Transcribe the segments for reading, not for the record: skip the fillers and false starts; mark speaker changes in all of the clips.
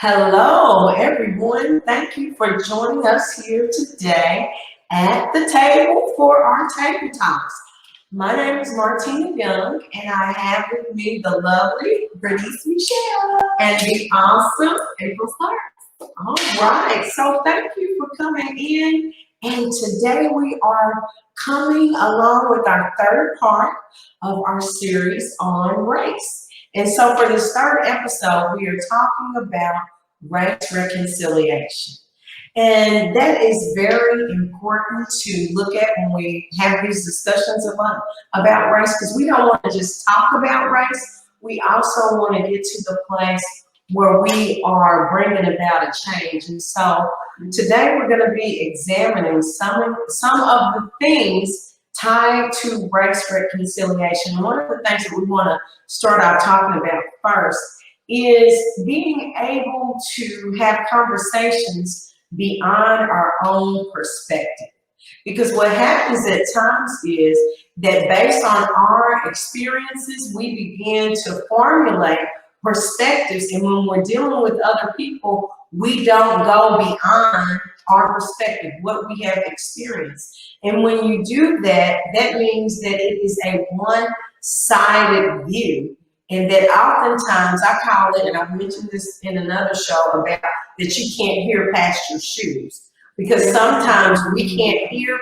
Speaker 1: Hello, everyone. Thank you for joining us here today at the table for our table talks. My name is Martina Young, and I have with me the lovely Bernice Michelle and the awesome April Starks. All right, so thank you for coming in. And today we are coming along with our third part of our series on race. And so for this third episode, we are talking about race reconciliation. And that is very important to look at when we have these discussions about race, because we don't want to just talk about race. We also want to get to the place where we are bringing about a change. And so today we're going to be examining some of the things tied to race reconciliation. One of the things that we want to start out talking about first is being able to have conversations beyond our own perspective. Because what happens at times is that based on our experiences, we begin to formulate perspectives. And when we're dealing with other people, we don't go beyond our perspective, what we have experienced. And when you do that, that means that it is a one-sided view. And that oftentimes I call it, and I've mentioned this in another show, about that you can't hear past your shoes. Because sometimes we can't hear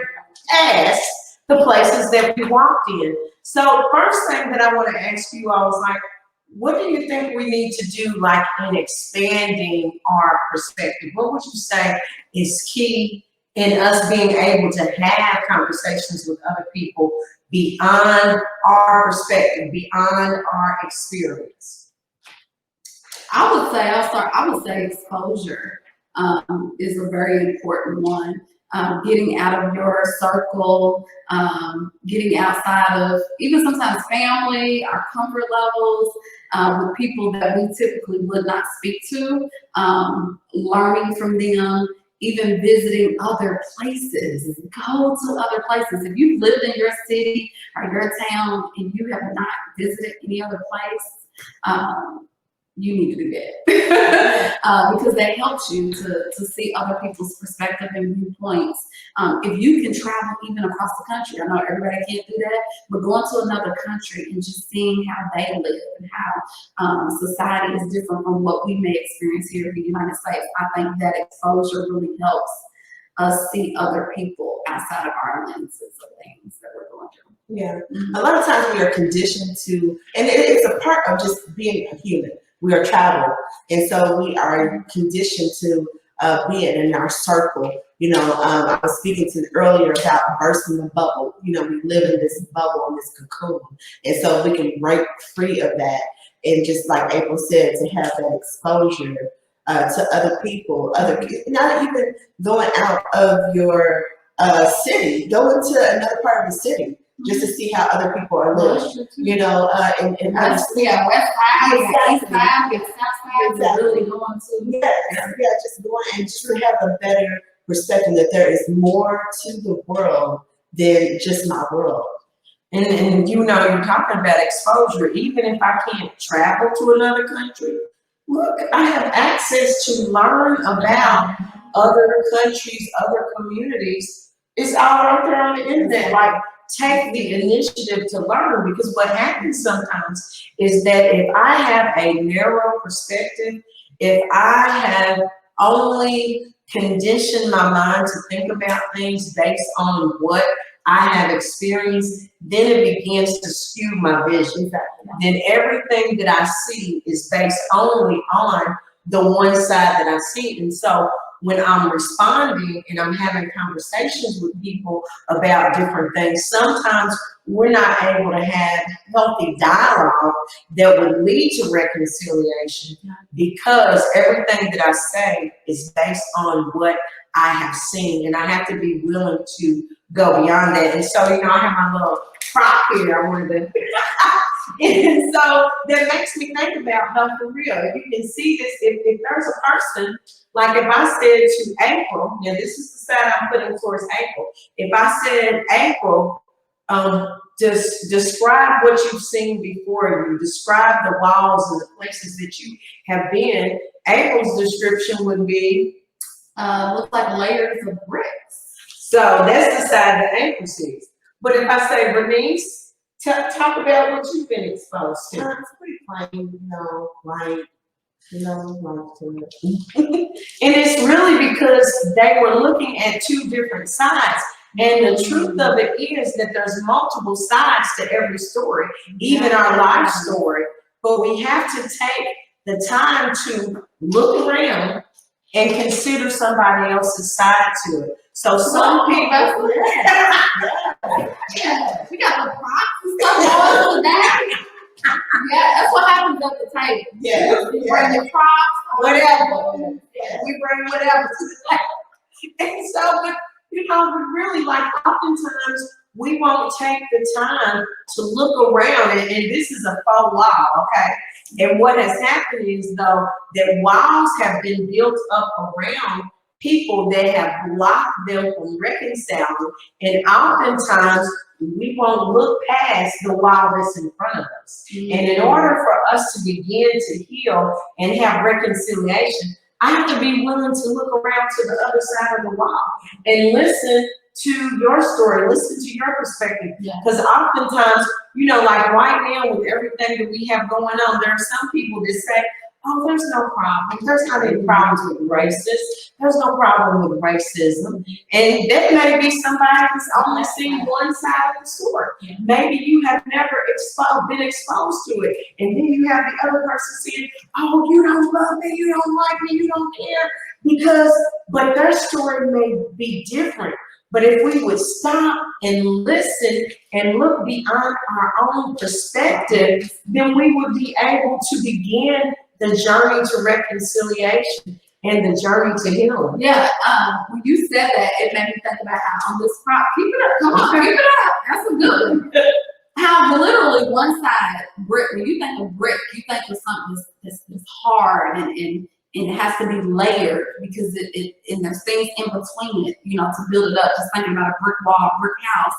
Speaker 1: past the places that we walked in. So first thing that I want to ask you all is like, what do you think we need to do like in expanding our perspective? What would you say is key in us being able to have conversations with other people beyond our perspective, beyond our experience?
Speaker 2: I would say exposure is a very important one. Getting out of your circle, getting outside of even sometimes family, our comfort levels, with people that we typically would not speak to, learning from them, even visiting other places. Go to other places. If you've lived in your city or your town and you have not visited any other place, you need to do that because that helps you to see other people's perspective and viewpoints. If you can travel even across the country, I know everybody can't do that, but going to another country and just seeing how they live and how society is different from what we may experience here in the United States, I think that exposure really helps us see other people outside of our lenses of things that we're going through.
Speaker 1: Yeah, a lot of times we are conditioned to, and it's a part of just being a human. We are traveled, and so we are conditioned to be in our circle. I was speaking to earlier about bursting the bubble. We live in this bubble, in this cocoon, and so we can break free of that. And just like April said, to have that exposure to other people, not even going out of your city, go into another part of the city. Just to see how other people are living, and
Speaker 2: understand. West Side, East Side, South Side, really going to.
Speaker 1: Yes, just going and just to have a better perspective that there is more to the world than just my world. And you're talking about exposure. Even if I can't travel to another country, look, I have access to learn about other countries, other communities. It's all out there on the internet. Like, take the initiative to learn, because what happens sometimes is that if I have a narrow perspective, if I have only conditioned my mind to think about things based on what I have experienced, then it begins to skew my vision. Then everything that I see is based only on the one side that I see. And so when I'm responding and I'm having conversations with people about different things, sometimes we're not able to have healthy dialogue that would lead to reconciliation, because everything that I say is based on what I have seen, and I have to be willing to go beyond that. And so, I have my little prop here. I wanted to, and so that makes me think about, no, for real, if you can see this, if there's a person, like if I said to April, this is the side I'm putting towards April. If I said, April, Just describe what you've seen before you. Describe the walls and the places that you have been. April's description would be,
Speaker 2: looks like layers of bricks.
Speaker 1: so that's the side that April sees. But if I say, Bernice, talk about what you've been exposed to.
Speaker 3: It's pretty plain, white, like to it.
Speaker 1: And it's really because they were looking at two different sides. And the truth of it is that there's multiple sides to every story, even our life story. But we have to take the time to look around and consider somebody else's side to it. So some people,
Speaker 2: Yeah, we got the props and stuff all of that. Yeah, that's what happens at the table.
Speaker 1: yeah,
Speaker 2: You bring your props,
Speaker 1: whatever.
Speaker 2: Yeah.
Speaker 1: We bring whatever to the table. And so, but we really, like, oftentimes we won't take the time to look around, and this is a faux wall, okay? And what has happened is, though, that walls have been built up around people that have blocked them from reconciling, and oftentimes we won't look past the wall that's in front of us. And in order for us to begin to heal and have reconciliation, I have to be willing to look around to the other side of the wall and listen to your story, listen to your perspective. Because oftentimes, like right now with everything that we have going on, there are some people that say, oh, there's no problem. There's not any problems with racists. There's no problem with racism. And that may be somebody who's only seen one side of the story. Maybe you have never been exposed to it. And then you have the other person saying, oh, you don't love me, you don't like me, you don't care. But their story may be different. But if we would stop and listen and look beyond our own perspective, then we would be able to begin the journey to reconciliation and the journey to healing.
Speaker 2: Yeah, when you said that, it made me think about how on this prop, keep it up, come on, keep it up. That's a good one. How literally one side, brick, when you think of brick, you think of something that's hard and it has to be layered because and there's things in between it, to build it up. Just thinking about a brick wall, brick house.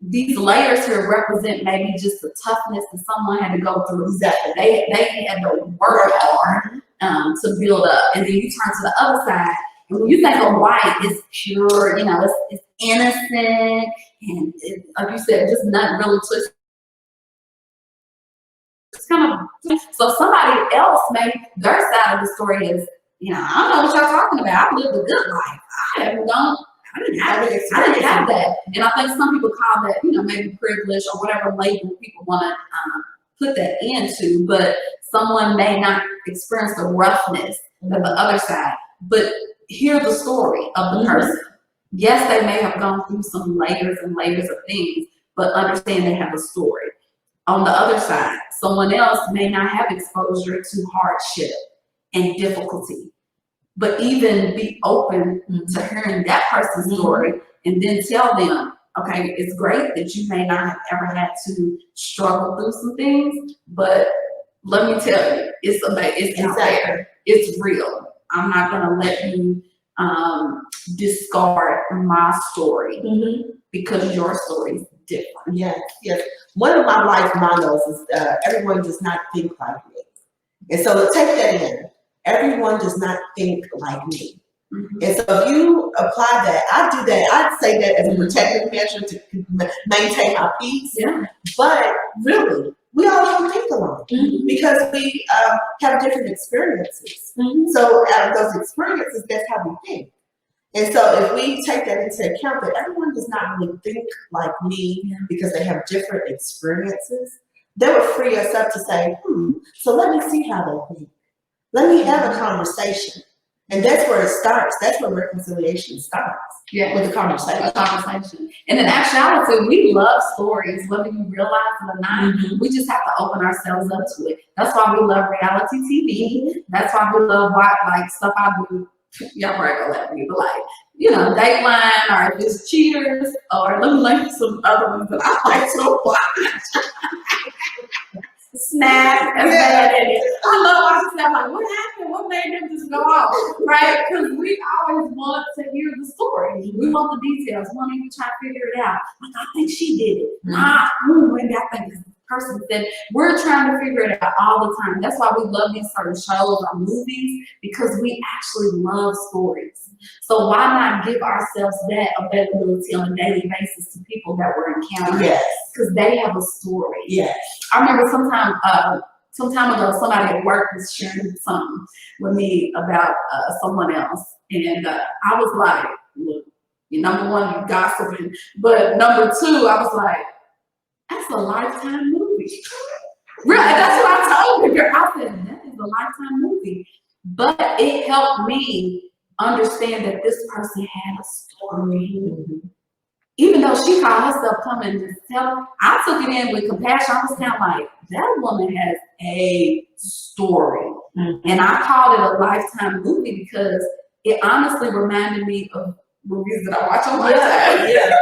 Speaker 2: These layers here represent maybe just the toughness that someone had to go through.
Speaker 1: Exactly.
Speaker 2: They had to work hard to build up. And then you turn to the other side, and when you think of white, it's pure, it's innocent, and like you said, just nothing really twisted. It's kind of, so somebody else, maybe their side of the story is, I don't know what y'all talking about. I lived a good life. I didn't have that. And I think some people call that, maybe privilege or whatever label people want to put that into, but someone may not experience the roughness of the other side, but hear the story of the person. Yes, they may have gone through some layers and layers of things, but understand they have a story. On the other side, someone else may not have exposure to hardship and difficulty, but even be open to hearing that person's story and then tell them, okay, it's great that you may not have ever had to struggle through some things, but let me tell you, it's out there. It's real. I'm not gonna let you discard my story because your story is different.
Speaker 3: Yes. One of my life mottos is everyone does not think like me. And so take that in. Everyone does not think like me. And so if you apply that, I'd say that as a protective measure to maintain our peace.
Speaker 2: Yeah.
Speaker 3: But really, we all don't think alike because we have different experiences. So out of those experiences, that's how we think. And so if we take that into account, that everyone does not really think like me because they have different experiences, that would free us up to say, so let me see how they think. Let me have a conversation. And that's where it starts. That's where reconciliation starts.
Speaker 2: Yeah,
Speaker 3: with a conversation.
Speaker 2: And in actuality, we love stories, whether you realize it or not. We just have to open ourselves up to it. That's why we love reality TV. That's why we love stuff I do. Y'all probably gonna let me, but Dateline, or if it's Cheaters, or let me some other ones that I like so much. snap as bad at it. I love watching stuff like, what happened? What made them just go off? Right? Because we always want to hear the story. We want the details. We want to even try to figure it out. Like, I think she did it. Maybe I think this person said. We're trying to figure it out all the time. That's why we love these certain shows or movies, because we actually love stories. So why not give ourselves that availability on a daily basis to people that we're encountering?
Speaker 3: Yes.
Speaker 2: Because they have a story.
Speaker 3: Yes.
Speaker 2: I remember some time ago, somebody at work was sharing something with me about someone else. And I was like, look, number one, you gossiping. But number two, I was like, that's a Lifetime movie. Really, that's what I told her. I said, that is a Lifetime movie. But it helped me understand that this person had a story. Mm-hmm. Even though she called herself coming to tell, I took it in with compassion. I was kind of like, that woman has a story. Mm-hmm. And I called it a Lifetime movie because it honestly reminded me of movies that I watch on Lifetime. Yeah.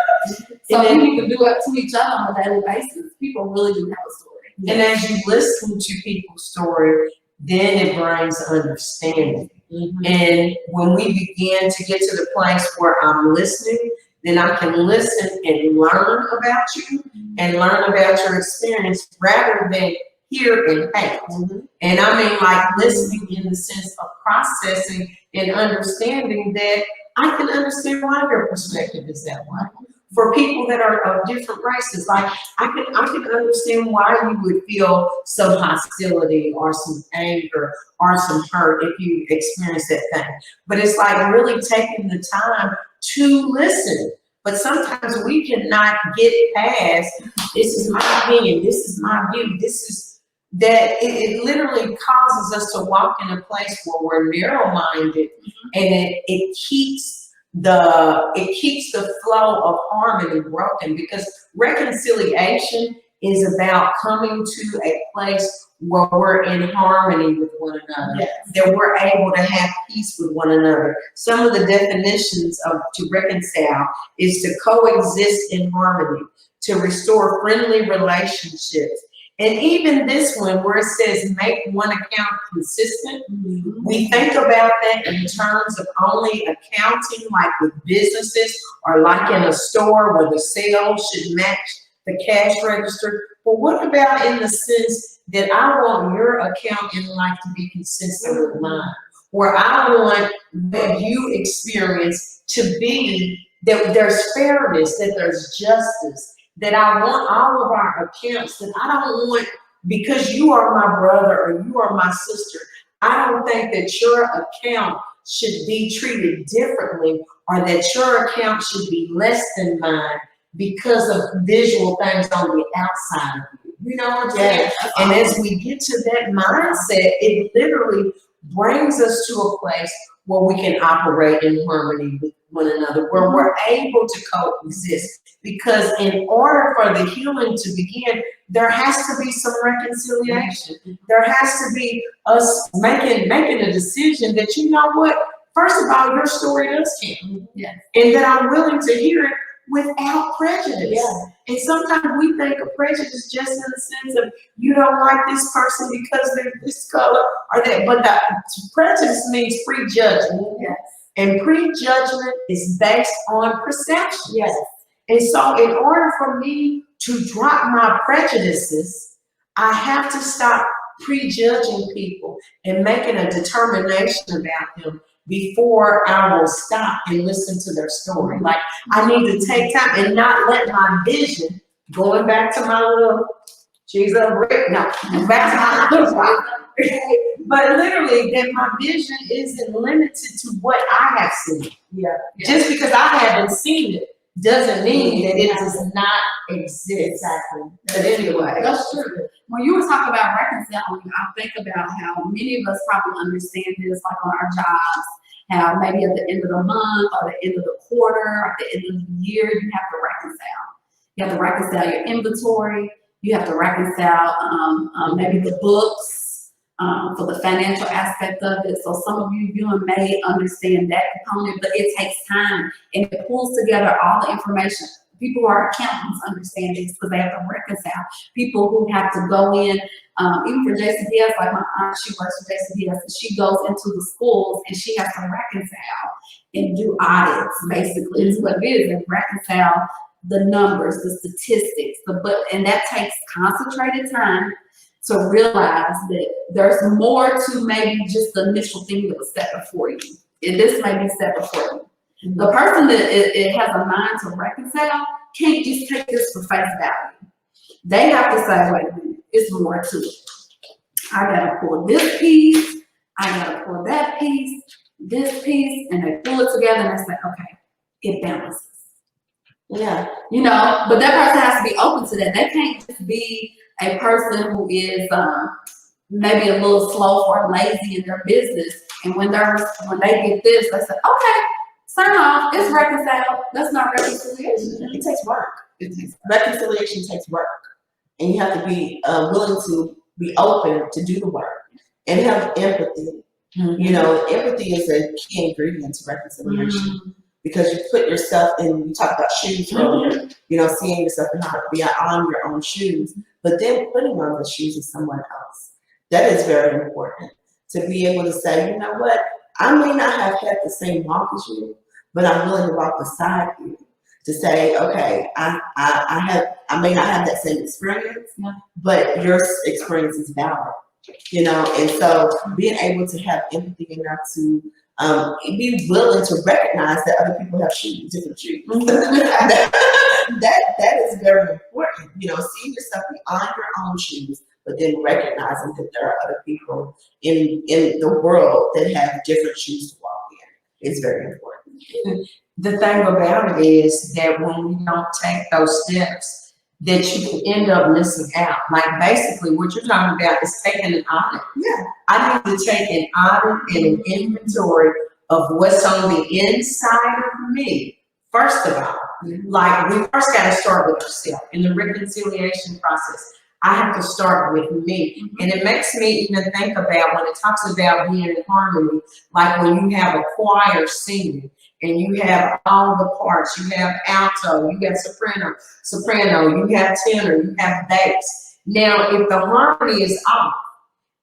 Speaker 2: So we need to do it to each other on a daily basis. People really do have a story.
Speaker 1: And as you listen to people's story, then it brings understanding. Mm-hmm. And when we begin to get to the place where I'm listening, then I can listen and learn about you and learn about your experience rather than hear and hate. Mm-hmm. And I mean like listening in the sense of processing and understanding that I can understand why your perspective is that way. For people that are of different races, like I can understand why you would feel some hostility or some anger or some hurt if you experience that thing. But it's like really taking the time to listen. But sometimes we cannot get past, this is my opinion, this is my view, this is that it literally causes us to walk in a place where we're narrow-minded, and it keeps the flow of harmony broken, because reconciliation is about coming to a place where we're in harmony with one another, yes. That we're able to have peace with one another. Some of the definitions of to reconcile is to coexist in harmony, to restore friendly relationships. And even this one where it says make one account consistent, mm-hmm. We think about that in terms of only accounting like with businesses or like in a store where the sales should match the cash register. But what about in the sense that I want your account in life to be consistent with mine, where I want what you experience to be that there's fairness, that there's justice, that I want all of our accounts, that I don't want, because you are my brother or you are my sister, I don't think that your account should be treated differently or that your account should be less than mine because of visual things on the outside of you. You know what I'm saying? And as we get to that mindset, it literally brings us to a place where we can operate in harmony with one another, where we're able to coexist. Because in order for the healing to begin, there has to be some reconciliation. There has to be us making a decision that, you know what, first of all, your story does count. Yeah. And that I'm willing to hear it without prejudice. Yeah. And sometimes we think of prejudice just in the sense of you don't like this person because they're this color or that, but the prejudice means prejudgment. Yes. And prejudgment is based on perception. Yes. And so in order for me to drop my prejudices, I have to stop prejudging people and making a determination about them before I will stop and listen to their story. Like I need to take time and not let my vision, going back to my little, she's a brick, no, back to my little, but literally that my vision isn't limited to what I have seen. Yeah. Just because I haven't seen it doesn't mean that it does not exist. Exactly. But anyway.
Speaker 2: That's true. When you were talking about reconciling, I think about how many of us probably understand this, like on our jobs, how maybe at the end of the month or the end of the quarter or the end of the year, you have to reconcile. You have to reconcile your inventory. You have to reconcile maybe the books for the financial aspect of it. So some of you may understand that component, but it takes time and it pulls together all the information. People who are accountants understand this because they have to reconcile. People who have to go in, even for JCPS, like my aunt, she works for JCPS, and she goes into the schools and she has to reconcile and do audits, basically, is what it is, and reconcile the numbers, the statistics, and that takes concentrated time to realize that there's more to maybe just the initial thing that was set before you. And this may be set before you. The person that it has a mind to reconcile can't just take this for face value. They have to say, wait a minute, it's more to it. I gotta pull this piece, I gotta pull that piece, this piece, and they pull it together and they say, okay, it balances.
Speaker 3: Yeah.
Speaker 2: You know, but that person has to be open to that. They can't just be a person who is maybe a little slow or lazy in their business. And when they get this, they say, okay, sign off, it's reconciled. That's not reconciliation.
Speaker 3: It takes work. Reconciliation takes work. And you have to be willing to be open to do the work and have empathy. You know, empathy is a key ingredient to reconciliation. Because you put yourself in, you talk about shoes earlier, you know, seeing yourself and how to be on your own shoes, but then putting on the shoes of someone else. That is very important, to be able to say, you know what, I may not have had the same walk as you, but I'm willing to walk beside you. To say, okay, I may not have that same experience, but your experience is valid, you know, and so being able to have empathy enough to be willing to recognize that other people have shoes, different shoes. that is very important. You know, seeing yourself beyond your own shoes, but then recognizing that there are other people in the world that have different shoes to walk in is very important.
Speaker 1: The thing about it is that when we don't take those steps, that you can end up missing out. Like basically what you're talking about is taking an audit.
Speaker 3: Yeah.
Speaker 1: I need to take an audit and an inventory of what's on the inside of me. First of all, like we first got to start with ourselves in the reconciliation process. I have to start with me. And it makes me even think about when it talks about being in harmony, like when you have a choir singing and you have all the parts, you have alto, you have soprano, you have tenor, you have bass. Now, if the harmony is off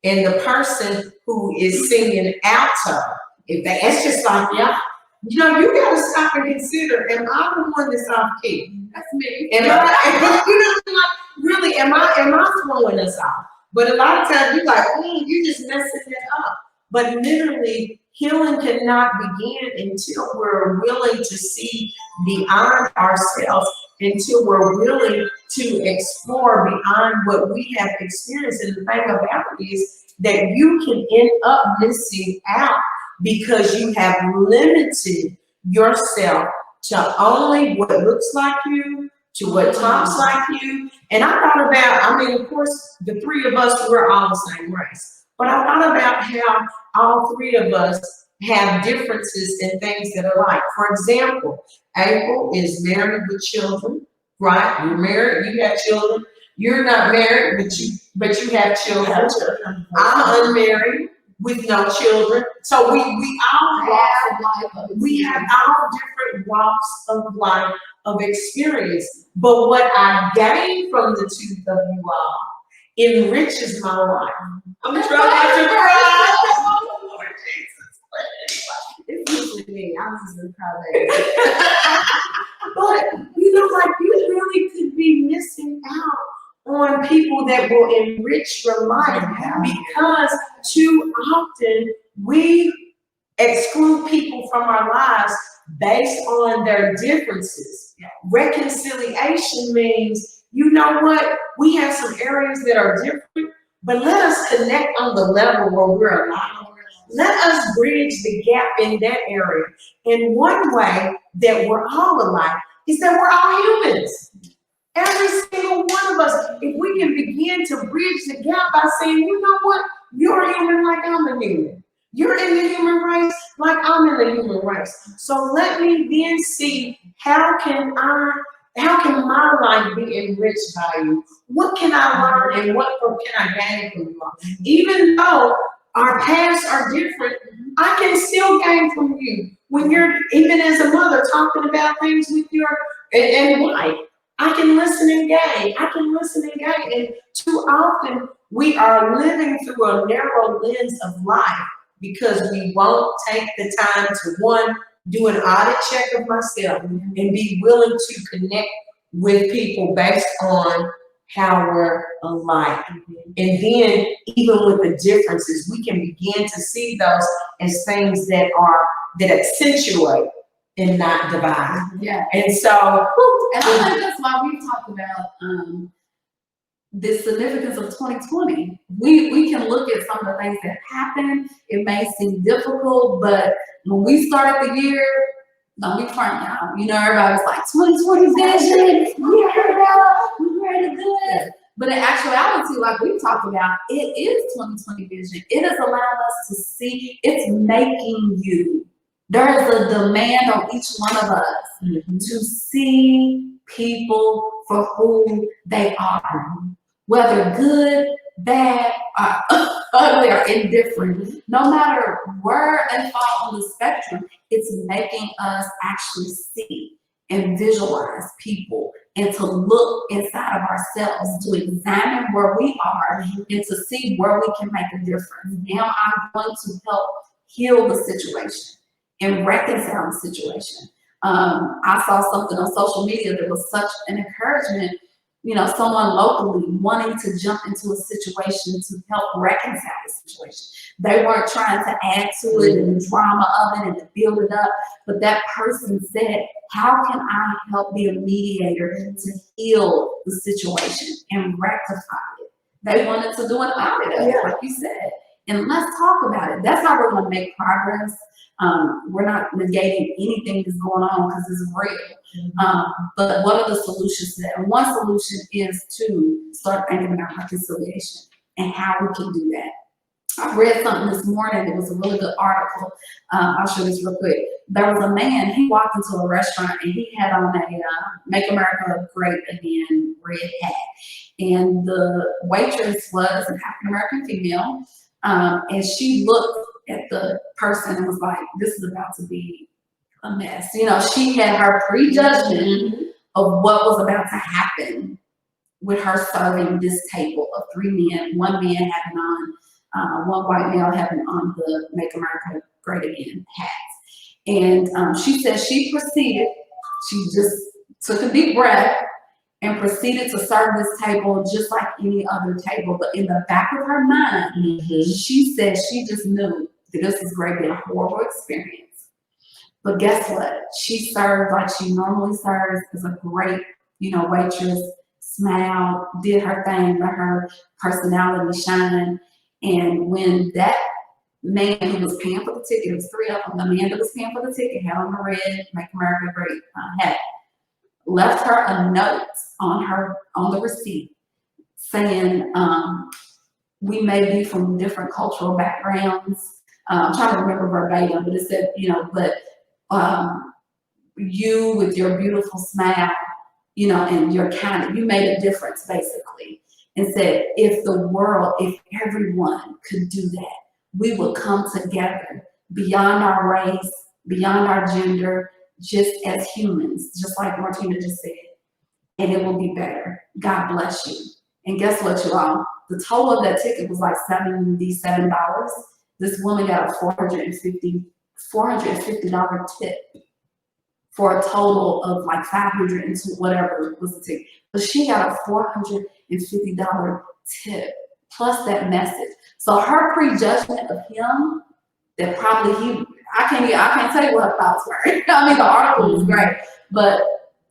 Speaker 1: and the person who is singing alto, it's just like, yeah, you know, you gotta stop and consider, am I the one that's off key? That's me. Am I, you know, like, really, am I throwing us off? But a lot of times you're like, you're just messing it up. But literally, healing cannot begin until we're willing to see beyond ourselves, until we're willing to explore beyond what we have experienced. And the thing about it is that you can end up missing out because you have limited yourself to only what looks like you, to what talks like you. And I thought about, I mean, of course, the three of us, we're all the same race. But I thought about how all three of us have differences in things that are like. For example, April is married with children, right? You're married, you have children. You're not married, but you have children. I'm unmarried with no children. So we all have all different walks of life, of experience. But what I gain from the two of you all enriches my life. I'm trying not to cry. Oh, Lord Jesus. It's usually me. I'm just a crybaby. But you know, like you really could be missing out on people that will enrich your life because too often we exclude people from our lives based on their differences. Reconciliation means, you know what, we have some areas that are different, but let us connect on the level where we're aligned. Let us bridge the gap in that area. And one way that we're all alike is that we're all humans. Every single one of us, if we can begin to bridge the gap by saying, you know what, you're a human like I'm a human. You're in the human race like I'm in the human race. So let me then see how can my life be enriched by you? What can I learn and what can I gain from you? Even though our paths are different, I can still gain from you. When you're, even as a mother, talking about things with your and white. I can listen and gain. I can listen and gain. And too often we are living through a narrow lens of life because we won't take the time to, one, do an audit check of myself and be willing to connect with people based on how we're alike. And then even with the differences, we can begin to see those as things that accentuate and not divide.
Speaker 2: Yeah.
Speaker 1: And so,
Speaker 2: and I think that's why we talked about the significance of 2020. We can look at some of the things that happened. It may seem difficult, but when we started the year, don't be front now. You know, everybody was like 2020 vision. We're ready to do it. But in actuality, like we talked about, it is 2020 vision. It is allowing us to see. It's making you. There is a demand on each one of us to see people for who they are, whether good, bad, or ugly, or indifferent. No matter where they fall on the spectrum, it's making us actually see and visualize people and to look inside of ourselves, to examine where we are and to see where we can make a difference. Now I'm going to help heal the situation and reconcile the situation. I saw something on social media that was such an encouragement, you know, someone locally wanting to jump into a situation to help reconcile the situation. They weren't trying to add to it and the drama of it and to build it up, but that person said, how can I help be a mediator to heal the situation and rectify it? They wanted to do an audit of it, like you said. And let's talk about it. That's how we're going to make progress. We're not negating anything that's going on because it's real. But what are the solutions to that? And one solution is to start thinking about reconciliation and how we can do that. I read something this morning. It was a really good article. I'll show this real quick. There was a man, he walked into a restaurant and he had on a Make America Great Again red hat. And the waitress was an African-American female. And she looked at the person and was like, this is about to be a mess. You know, she had her prejudgment of what was about to happen with her serving this table of three men, one man having on, one white male having on the Make America Great Again hats. And she said she proceeded, she just took a deep breath and proceeded to serve this table just like any other table. But in the back of her mind, she said she just knew that this was going to be a horrible experience. But guess what? She served like she normally serves, as a great, you know, waitress, smiled, did her thing, let her personality shine. And when that man who was paying for the ticket, it was three of them, the man that was paying for the ticket had on the red Make America Great hat, left her a note on the receipt saying, we may be from different cultural backgrounds. I'm trying to remember verbatim, but it said, you know, but you with your beautiful smile, you know, and your kind, you made a difference basically. And said, if everyone could do that, we would come together beyond our race, beyond our gender, just as humans, just like Martina just said, and it will be better. God bless you. And guess what, you all? The total of that ticket was like $77. This woman got a $450 tip for a total of like $500 and whatever was the ticket. But she got a $450 tip plus that message. So her prejudgment of him, that probably I can't tell you what her thoughts were. I mean, the article was great, but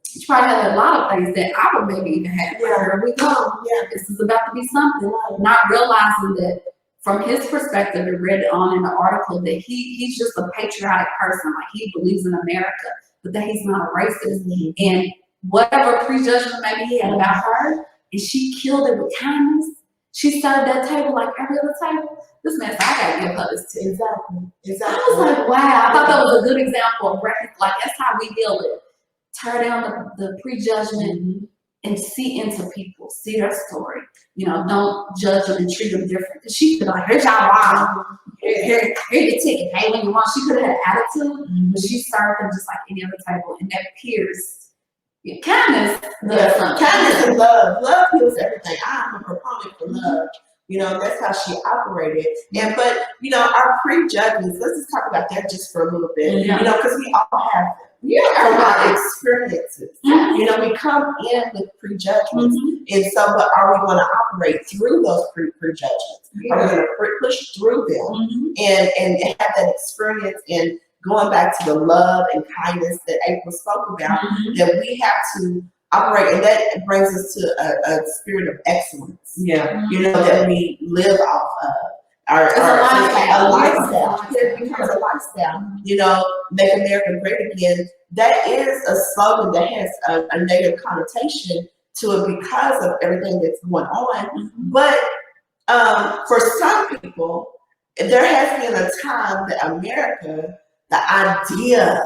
Speaker 2: she probably had a lot of things that I would maybe even have. Here we go. Yeah, this is about to be something. Not realizing that from his perspective, it read on in the article that he's just a patriotic person, like he believes in America, but that he's not a racist. And whatever prejudgment maybe he had about her, and she killed it with kindness. She served that table like every other table. This man said, I gotta give her this too. Exactly. I was like, wow. I thought that was a good example of like that's how we heal it. Tear down the prejudgment and see into people, see their story. You know, don't judge them and treat them different. Because she could have like, here's y'all wow. Here the ticket. Hey, when you want, she could have had an attitude, but she served them just like any other table, and that pierced Kindness does something.
Speaker 3: Kindness and love. Love heals everything. I'm a proponent for love. You know, that's how she operated. And but you know, our prejudgments. Let's just talk about that just for a little bit.
Speaker 2: Yeah.
Speaker 3: You know, because we all have them.
Speaker 2: Yeah,
Speaker 3: From our experiences. You know, we come in with prejudgments, and so, but are we going to operate through those prejudgments? Are we going to push through them and have that experience and going back to the love and kindness that April spoke about? That we have to operate, and that brings us to a spirit of excellence.
Speaker 1: Yeah.
Speaker 3: You know, that we live off of.
Speaker 2: It's a lifestyle.
Speaker 3: It becomes a lifestyle. You know, make America great again. That is a slogan that has a negative connotation to it because of everything that's going on. But for some people, there has been a time that America, the idea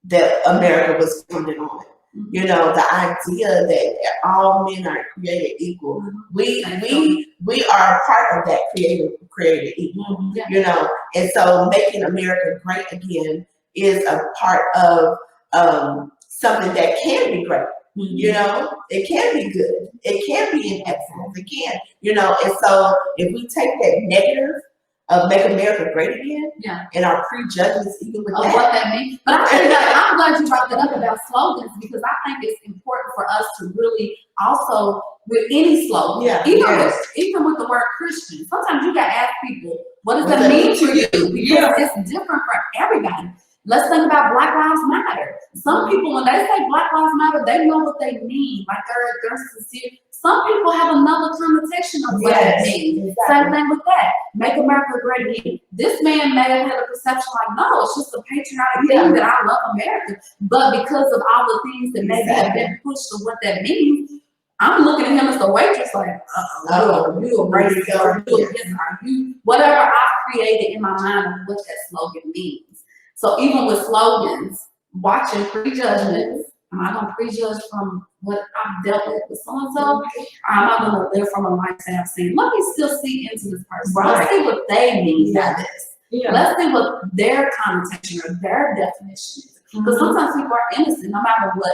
Speaker 3: that America was founded on. You know, the idea that all men are created equal. We are part of that created equal. You know, and so making America great again is a part of something that can be great. You know, it can be good. It can be an excellence. It can. You know, and so if we take that negative of make America great again, and our prejudgments even with that.
Speaker 2: What that means. But I'm glad you brought that up about slogans, because I think it's important for us to really also, with any slogan, even with the word Christian, sometimes you gotta ask people, what does that mean to you? Because it's different for everybody. Let's think about Black Lives Matter. Some people, when they say Black Lives Matter, they know what they mean. Like they're sincere. Some people have another connotation of what that means. Same thing with that. Make America great again. This man may have had a perception like, no, it's just a patriotic thing that I love America. But because of all the things that maybe have been pushed to what that means, I'm looking at him as the waitress like, you a racist, you whatever I've created in my mind of what that slogan means. So even with slogans, watching prejudgments, am I going to prejudge from what I've dealt with so-and-so? Or am I going to live from a lifestyle saying, let me still see into this person. Let's see what they mean by this. Let's see what their connotation or their definition is. Because sometimes people are innocent, no matter what.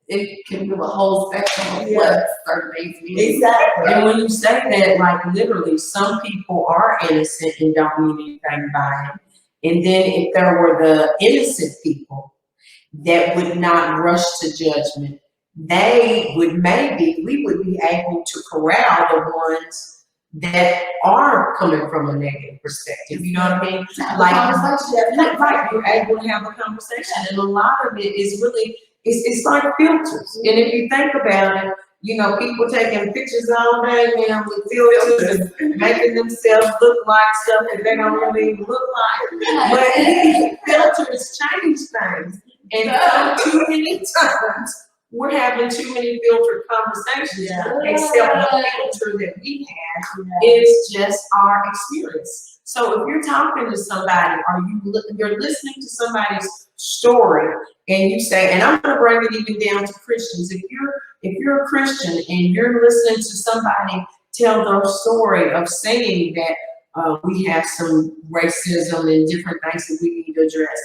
Speaker 2: It can give a whole spectrum of what certain things mean.
Speaker 1: Exactly. And when you say that, like literally, some people are innocent and don't mean anything by it. And then if there were the innocent people that would not rush to judgment, we would be able to corral the ones that are coming from a negative perspective. You know what I mean? Like you're able to have a conversation, and a lot of it is really it's like filters. And if you think about it, you know, people taking pictures all day now with filters and making themselves look like stuff that they don't really look like. But these filters change things. And too many times we're having too many filtered conversations. Except the filter that we have is just our experience. So if you're talking to somebody, or you're listening to somebody's story, and you say, and I'm going to bring it even down to Christians. If you're a Christian and you're listening to somebody tell their story of saying that we have some racism and different things that we need to address,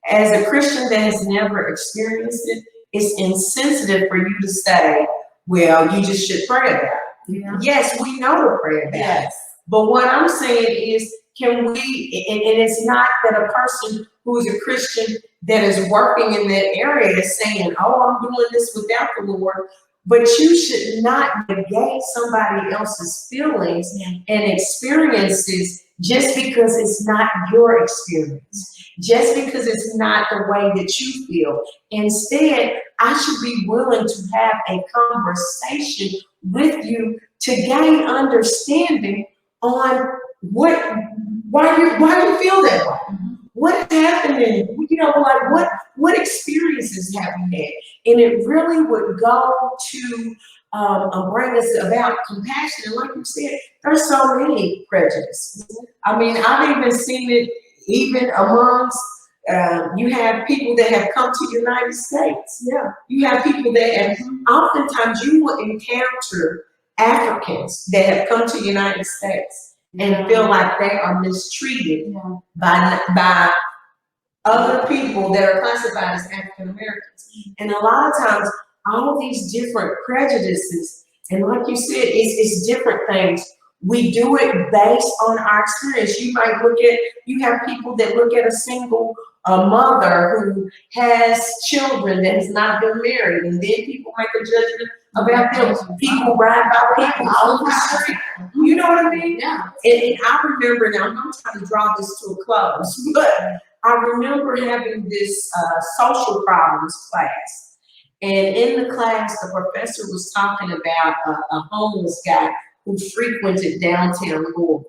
Speaker 1: as a Christian that has never experienced it, it's insensitive for you to say, well, you just should pray about it. Yes, we know to pray about it. But what I'm saying is, can we, and it's not that a person who is a Christian that is working in that area is saying, oh, I'm doing this without the Lord, but you should not negate somebody else's feelings and experiences just because it's not your experience, just because it's not the way that you feel. Instead, I should be willing to have a conversation with you to gain understanding on why you feel that way. What happened? You know, like what experiences have you had? And it really would go to bring us about compassion. And like you said, there's so many prejudices. I mean, I've even seen it even amongst, you have people that have come to the United States. You have people that have, oftentimes you will encounter Africans that have come to the United States and feel like they are mistreated by other people that are classified as African Americans. And a lot of times, all of these different prejudices, and like you said, it's different things. We do it based on our experience. You have people that look at a single mother who has children that has not been married, and then people make a judgment about them. People ride by people on the street. You know what I mean?
Speaker 2: Yeah.
Speaker 1: And I remember, now I'm trying to draw this to a close, but I remember having this social problems class. And in the class, the professor was talking about a homeless guy who frequented downtown Louisville.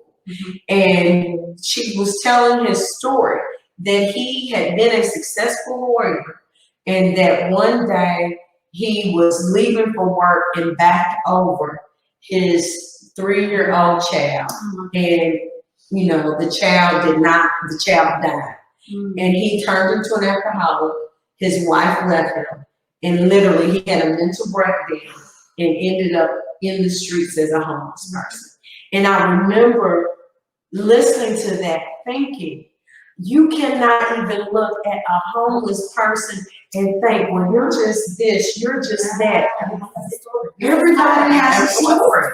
Speaker 1: And she was telling his story that he had been a successful lawyer and that one day he was leaving for work and backed over his 3-year-old child. And, you know, the child died. And he turned into an alcoholic. His wife left him. And literally he had a mental breakdown and ended up in the streets as a homeless person. And I remember listening to that thinking, you cannot even look at a homeless person and think, well, you're just this, you're just that. Everybody has a story.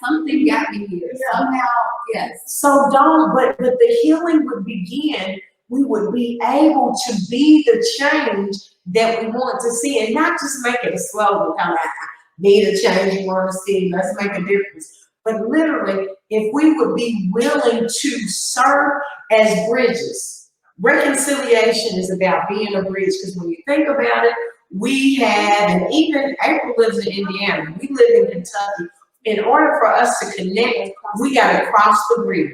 Speaker 2: Something got me here.
Speaker 1: Yeah.
Speaker 2: Somehow, yes.
Speaker 1: So but the healing would begin. We would be able to be the change that we want to see, and not just make it a slogan, kind of like, be the change you want to see, let's make a difference. But literally, if we would be willing to serve as bridges, reconciliation is about being a bridge, because when you think about it, we have, and even April lives in Indiana, we live in Kentucky. In order for us to connect, we got to cross the bridge.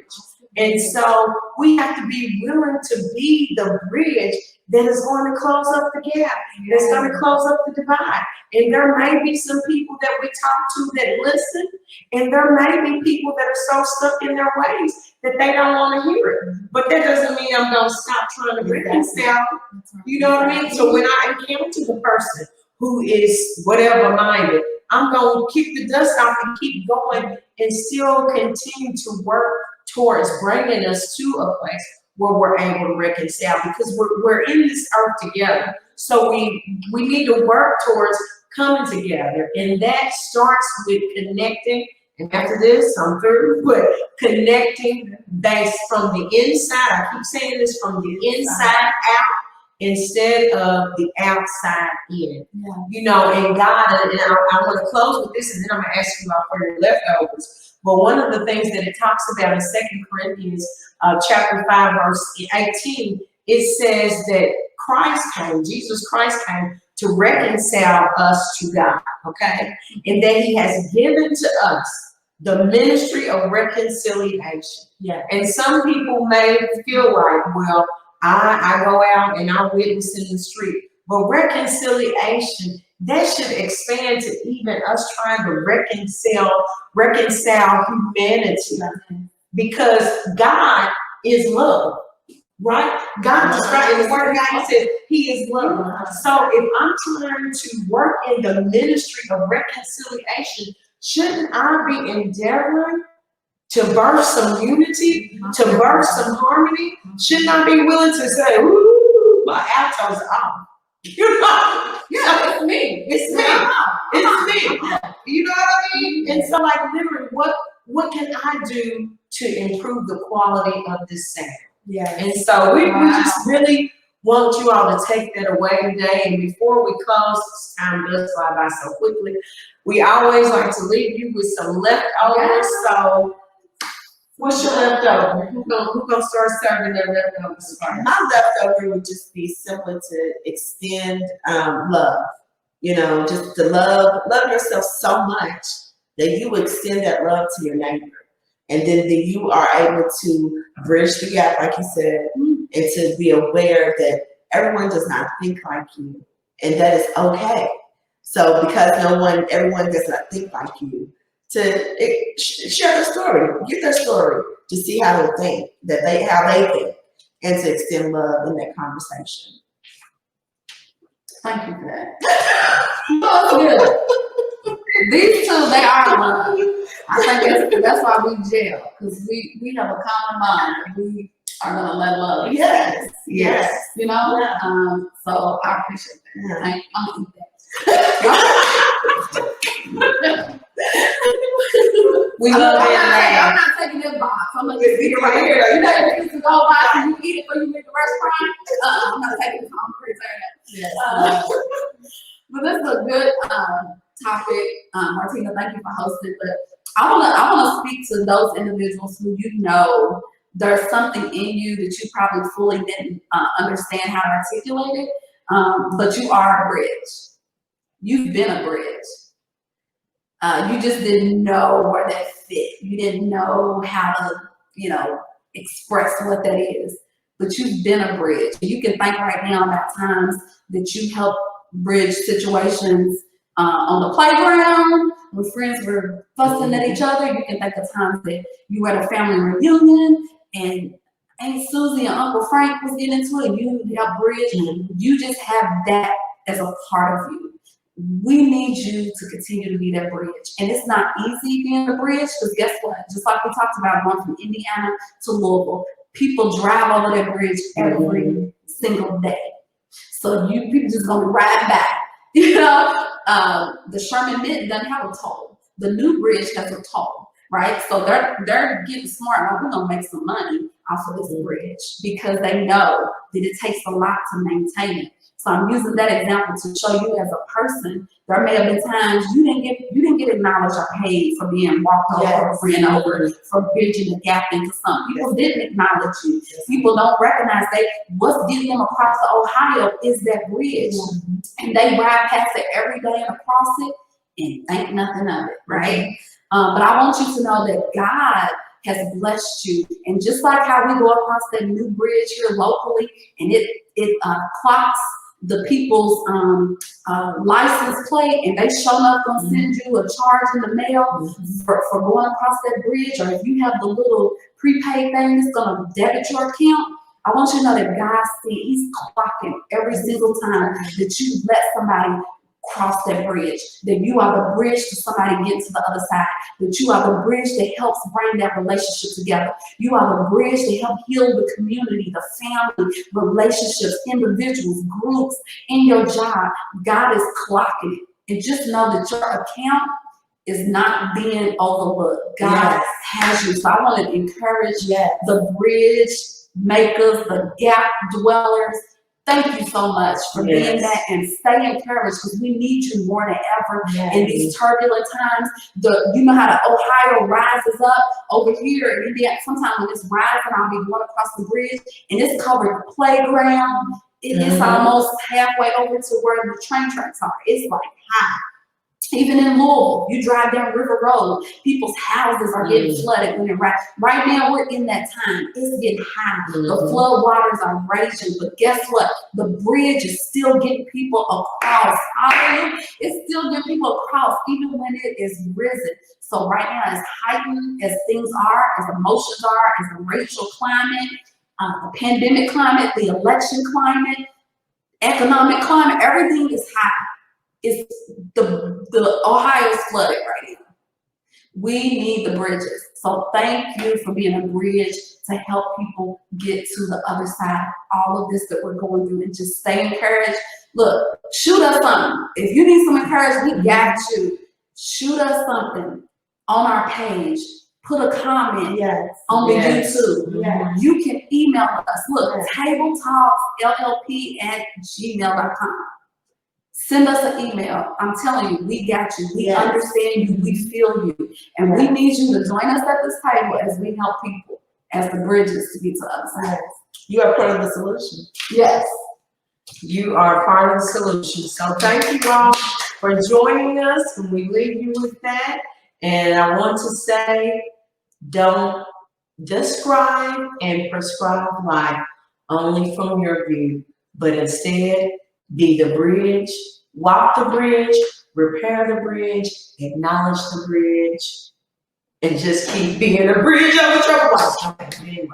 Speaker 1: And so we have to be willing to be the bridge that is going to close up the gap, that's going to close up the divide. And there may be some people that we talk to that listen, and there may be people that are so stuck in their ways that they don't want to hear it. But that doesn't mean I'm going to stop trying to reconcile. You know what I mean? So when I encounter the person who is whatever minded, I'm going to kick the dust off and keep going and still continue to work towards bringing us to a place where we're able to reconcile, because we're in this earth together. So we need to work towards coming together, and that starts with connecting. And after this, I'm through, but connecting based from the inside. I keep saying this, from the inside out instead of the outside in.
Speaker 2: Yeah.
Speaker 1: You know, and God, and I want to close with this, and then I'm going to ask you about for your leftovers. But one of the things that it talks about in 2 Corinthians chapter 5, verse 18, it says that Jesus Christ came to reconcile us to God, okay? And that he has given to us the ministry of reconciliation.
Speaker 2: Yeah.
Speaker 1: And some people may feel like, well, I go out and I witness in the street. But reconciliation, that should expand to even us trying to reconcile humanity, because God is love, right? God described in the word of God, he said he is love. So if I'm trying to work in the ministry of reconciliation, shouldn't I be endeavoring to birth some unity, to birth some harmony? Shouldn't I be willing to say, ooh, my altos are off? You know,
Speaker 2: Yeah, it's me.
Speaker 1: It's me. It's me. You know what I mean? And so, like, literally, what can I do to improve the quality of this sound?
Speaker 2: Yeah.
Speaker 1: And so we just really want you all to take that away today. And before we close, this time does fly by so quickly. We always like to leave you with some leftovers. So what's your leftover? Who's gonna start serving their leftovers?
Speaker 3: My leftover would just be simply to extend love. You know, just to love yourself so much that you extend that love to your neighbor. And then you are able to bridge the gap, like you said, and to be aware that everyone does not think like you, and that is okay. So because everyone does not think like you, to share their story, get their story, to see how they think, how they think, and to extend love in that conversation.
Speaker 2: Thank you for that. Good. These two, they are love. I think that's why we gel, because we have a common mind. are gonna let love.
Speaker 3: Yes, yes.
Speaker 2: You know?
Speaker 3: Yeah.
Speaker 2: So I appreciate that.
Speaker 3: Yeah.
Speaker 2: I'm gonna eat that.
Speaker 1: We love it.
Speaker 2: I'm not taking this box. I'm gonna just eat it right here. You know, if it's a gold box and you eat it before you leave the restaurant, I'm not taking it home.
Speaker 3: Yes.
Speaker 2: But this is a good topic, Martina. Thank you for hosting. But I wanna speak to those individuals who there's something in you that you probably fully didn't understand how to articulate it, but you are a bridge. You've been a bridge. You just didn't know where that fit. You didn't know how to, express what that is. But you've been a bridge. You can think right now about times that you helped bridge situations on the playground when friends were fussing at each other. You can think of times that you were at a family reunion and Aunt Susie and Uncle Frank was getting into it. You helped bridge. You just have that as a part of you. We need you to continue to be that bridge. And it's not easy being a bridge, because guess what? Just like we talked about going from Indiana to Louisville, people drive over that bridge every single day. So people just gonna ride back. The Sherman Mint doesn't have a toll. The new bridge has a toll, right? So they're getting smart. Now we're gonna make some money off of this bridge because they know that it takes a lot to maintain it. So I'm using that example to show you as a person, there may have been times you didn't get acknowledged or paid for being walked over or ran over, for bridging the gap into something. People didn't acknowledge you. People don't recognize what's getting them across the Ohio is that bridge. And they ride past it every day and across it and think nothing of it, right? But I want you to know that God has blessed you. And just like how we go across that new bridge here locally and it clocks the people's license plate and they show up gonna send you a charge in the mail for going across that bridge, or if you have the little prepaid thing that's gonna debit your account, I want you to know that God he's clocking every single time that you let somebody cross that bridge, that you are the bridge to somebody getting to the other side, that you are the bridge that helps bring that relationship together. You are the bridge that helps heal the community, the family, relationships, individuals, groups, in your job. God is clocking it. And just know that your account is not being overlooked. God has you. So I want to encourage the bridge makers, the gap dwellers. Thank you so much for being that, and stay encouraged because we need you more than ever in these turbulent times. You know how the Ohio rises up over here in Indiana. Sometimes when it's rising, I'll be going across the bridge and it's covered the playground. It's almost halfway over to where the train tracks are. It's like high. Even in Louisville, you drive down River Road, people's houses are getting flooded when it rises. Right now, we're in that time. It's getting high. The flood waters are raging, but guess what? The bridge is still getting people across. It's still getting people across, even when it is risen. So right now, as heightened as things are, as emotions are, as the racial climate, the pandemic climate, the election climate, economic climate, everything is high. It's the Ohio's flooded right now. We need the bridges. So thank you for being a bridge to help people get to the other side of all of this that we're going through, and just stay encouraged. Look, shoot us something. If you need some encouragement, we got you. Shoot us something on our page. Put a comment on the YouTube. You can email us. Look, tabletalksllp@gmail.com. Send us an email. I'm telling you, we got you. We understand you. We feel you. And we need you to join us at this table as we help people as the bridges to get to the other side.
Speaker 3: You are part of the solution.
Speaker 2: Yes.
Speaker 1: You are part of the solution. So thank you all for joining us, and we leave you with that. And I want to say, don't describe and prescribe life only from your view, but instead be the bridge, walk the bridge, repair the bridge, acknowledge the bridge, and just keep being a bridge over troubled waters. Anyway,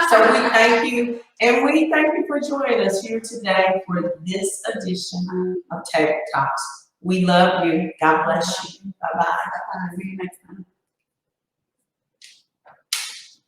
Speaker 1: so we thank you, and we thank you for joining us here today for this edition of Table Talks. We love you. God bless you. Bye-bye.
Speaker 2: See you next time.